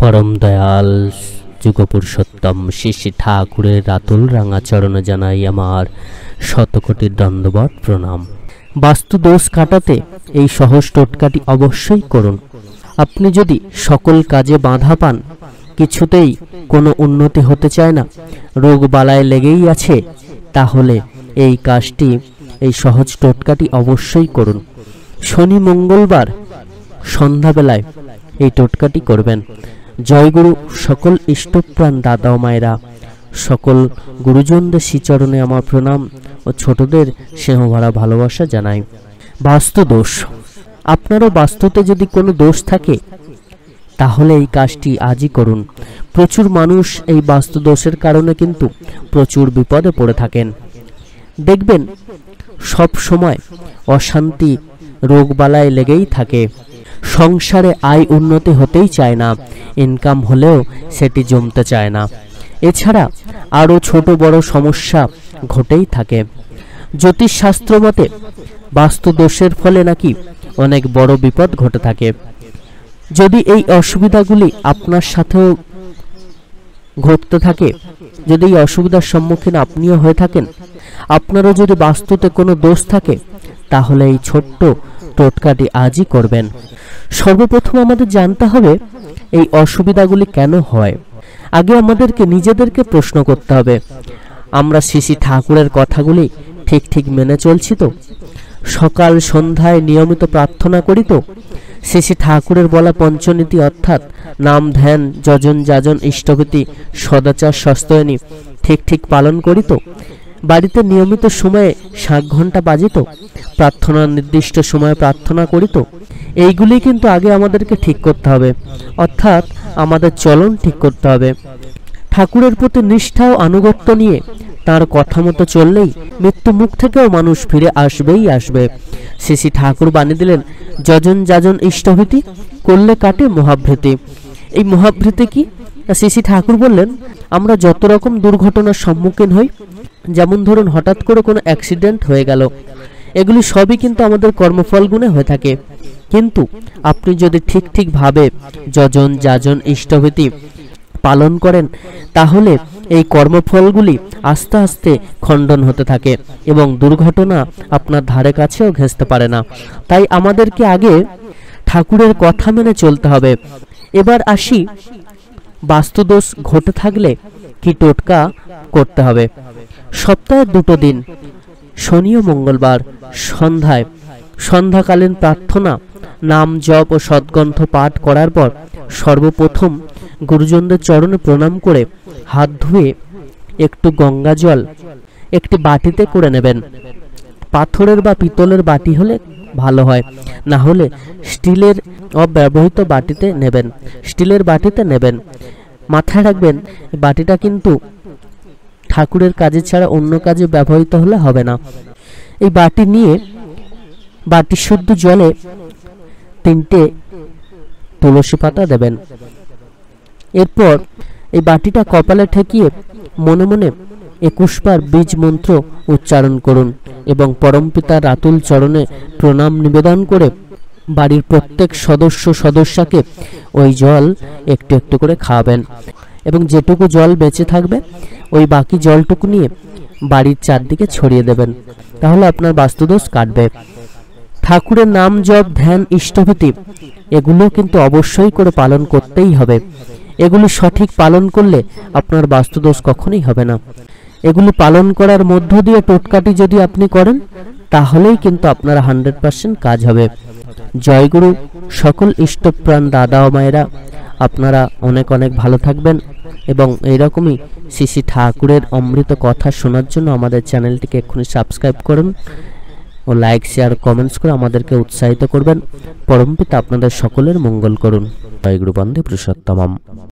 परम दयाल যুগপুরুষোত্তম শ্রী শ্রী ঠাকুরের রাতুল রাঙা চরণে জানাই আমার শতকোটি দণ্ডবত প্রণাম। বাস্তু দোষ কাটাতে এই সহজ টোটকাটি অবশ্যই করুন। আপনি যদি সকল কাজে বাধা পান, কিছুতেই কোনো উন্নতি হতে চায় না, রোগ বালায় লেগেই আছে, তাহলে এই কাজটি, এই সহজ টোটকাটি অবশ্যই করুন। শনি মঙ্গলবার সন্ধ্যাবেলায় এই টোটকাটি করবেন। জয়গুরু সকল ইষ্টপ্রাণ দাদা ও মায়েরা, সকল গুরুজনদের শ্রীচরণে আমার প্রণাম ও ছোটদের স্নেহভরা ভালোবাসা জানাই। বাস্তু দোষ, আপনারও বাস্তুতে যদি কোনো দোষ থাকে তাহলে এই কাজটি আজই করুন। প্রচুর মানুষ এই বাস্তু দোষের কারণে কিন্তু প্রচুর বিপদে পড়ে থাকেন। দেখবেন সব সময় অশান্তি, রোগ বালায় লেগেই থাকে। সংসারে আয় উন্নতি হতেই চায় না, ইনকাম হলেও সেটি জমতে চায় না। এছাড়া আরও ছোট বড় সমস্যা ঘটেই থাকে। জ্যোতিষশাস্ত্র মতে বাস্তু দোষের ফলে নাকি অনেক বড় বিপদ ঘটে থাকে। যদি এই অসুবিধাগুলি আপনার সাথেও ঘটতে থাকে, যদি এই অসুবিধার সম্মুখীন আপনিও হয়ে থাকেন, আপনারও যদি বাস্তুতে কোনো দোষ থাকে, তাহলে এই ছোট্ট টোটকাটি আজই করবেন। সর্বপ্রথম আমাদের জানতে হবে এই অসুবিধাগুলি কেন হয়। আগে আমাদেরকে নিজেদেরকে প্রশ্ন করতে হবে, আমরা শ্রী শ্রী ঠাকুরের কথাগুলি ঠিক ঠিক মেনে চলছি তো? সকাল সন্ধ্যায় নিয়মিত প্রার্থনা করি তো? শ্রী শ্রী ঠাকুরের বলা পঞ্চনীতি অর্থাৎ নাম, ধ্যান, যজন, যাজন, ইষ্টভীতি, সদাচার, সস্তয়নী ঠিক ঠিক পালন করি তো? বাড়িতে নিয়মিত সময়ে 7 ঘন্টা বাজে তো? প্রার্থনার নির্দিষ্ট সময়ে প্রার্থনা করি তো? এইগুলি কিন্তু আগে আমাদেরকে ঠিক করতে হবে, অর্থাৎ আমাদের চলন ঠিক করতে হবে। ঠাকুরের প্রতি নিষ্ঠা ও আনুগত্য নিয়ে তার কথা মতো চললেই মৃত্যু মুখ থেকেও মানুষ ফিরে আসবেই আসবে। শ্রী শ্রী ঠাকুর বাণী দিলেন, যজন যাজন ইষ্টভীতি করলে কাটে মহাভৃতি। এই মহাভৃতি কি? শ্রী শ্রী ঠাকুর বললেন, আমরা যত রকম দুর্ঘটনার সম্মুখীন হই, যেমন ধরুন হঠাৎ করে কোনো অ্যাক্সিডেন্ট হয়ে গেল, এগুলি সবই কিন্তু আমাদের কর্মফল গুণে হয়ে থাকে। কিন্তু আপনি যদি ঠিক ঠিকভাবে যজন যাজন ইষ্টভীতি পালন করেন, তাহলে এই কর্মফলগুলি আস্তে আস্তে খণ্ডন হতে থাকে এবং দুর্ঘটনা আপনার ধারে কাছেও ঘেঁষতে পারে না। তাই আমাদেরকে আগে ঠাকুরের কথা মেনে চলতে হবে। এবার আসি, বাস্তুদোষ ঘটে থাকলে কি টোটকা করতে হবে। সপ্তাহে 2 দিন, শনি ও মঙ্গলবার সন্ধ্যায় সন্ধ্যাকালীন প্রার্থনা, নাম জপ ও সদ্গ্রন্থ পাঠ করার পর সর্বপ্রথম গুরুজনদের চরণে প্রণাম করে হাত ধুয়ে একটু গঙ্গা জল একটি বাটিতে করে নেবেন। পাথরের বা পিতলের বাটি হলে ভালো হয়, না হলে স্টিলের অব্যবহৃত বাটিতে নেবেন। স্টিলের বাটিতে নেবেন। মাথায় রাখবেন, বাটিটা কিন্তু ঠাকুরের কাজে ছাড়া অন্য কাজে ব্যবহৃত হলে হবে না। এই বাটি নিয়ে বাটি শুদ্ধ জলে 3টে তুলসী পাতা দেবেন। এরপর এই বাটিটা কপালে ঠেকিয়ে মনে মনে 21 বার বীজ মন্ত্র উচ্চারণ করুন এবং পরমপিতার রাতুল চরণে প্রণাম নিবেদন করে বাড়ির প্রত্যেক সদস্যকে ওই জল একটু একটু করে খাওয়াবেন এবং যেটুকু জল বেঁচে থাকবে ওই বাকি জলটুকু নিয়ে বাড়ির চারদিকে ছড়িয়ে দেবেন। তাহলে আপনার বাস্তুদোষ কাটবে। ঠাকুরের নাম জপ, ধ্যান, ইষ্টভীতি এগুলো কিন্তু অবশ্যই করে পালন করতেই হবে। এগুলি সঠিক পালন করলে আপনার বাস্তুদোষ কখনোই হবে না। এগুলি পালন করার মধ্য দিয়ে টোটকাটি যদি আপনি করেন, তাহলেই কিন্তু আপনার 100% কাজ হবে। জয়গুরু সকল ইষ্টপ্রাণ দাদা ও মায়েরা, আপনারা অনেক অনেক ভালো থাকবেন এবং এইরকমই শ্রী শ্রী ঠাকুরের অমৃত কথা শোনার জন্য আমাদের চ্যানেলটিকে এক্ষুনি সাবস্ক্রাইব করুন ও লাইক, শেয়ার, কমেন্টস করে আমাদেরকে উৎসাহিত করবেন। পরমপিতা আপনাদের সকলের মঙ্গল করুন। জয়গুরু বন্দে পুরুষোত্তমম।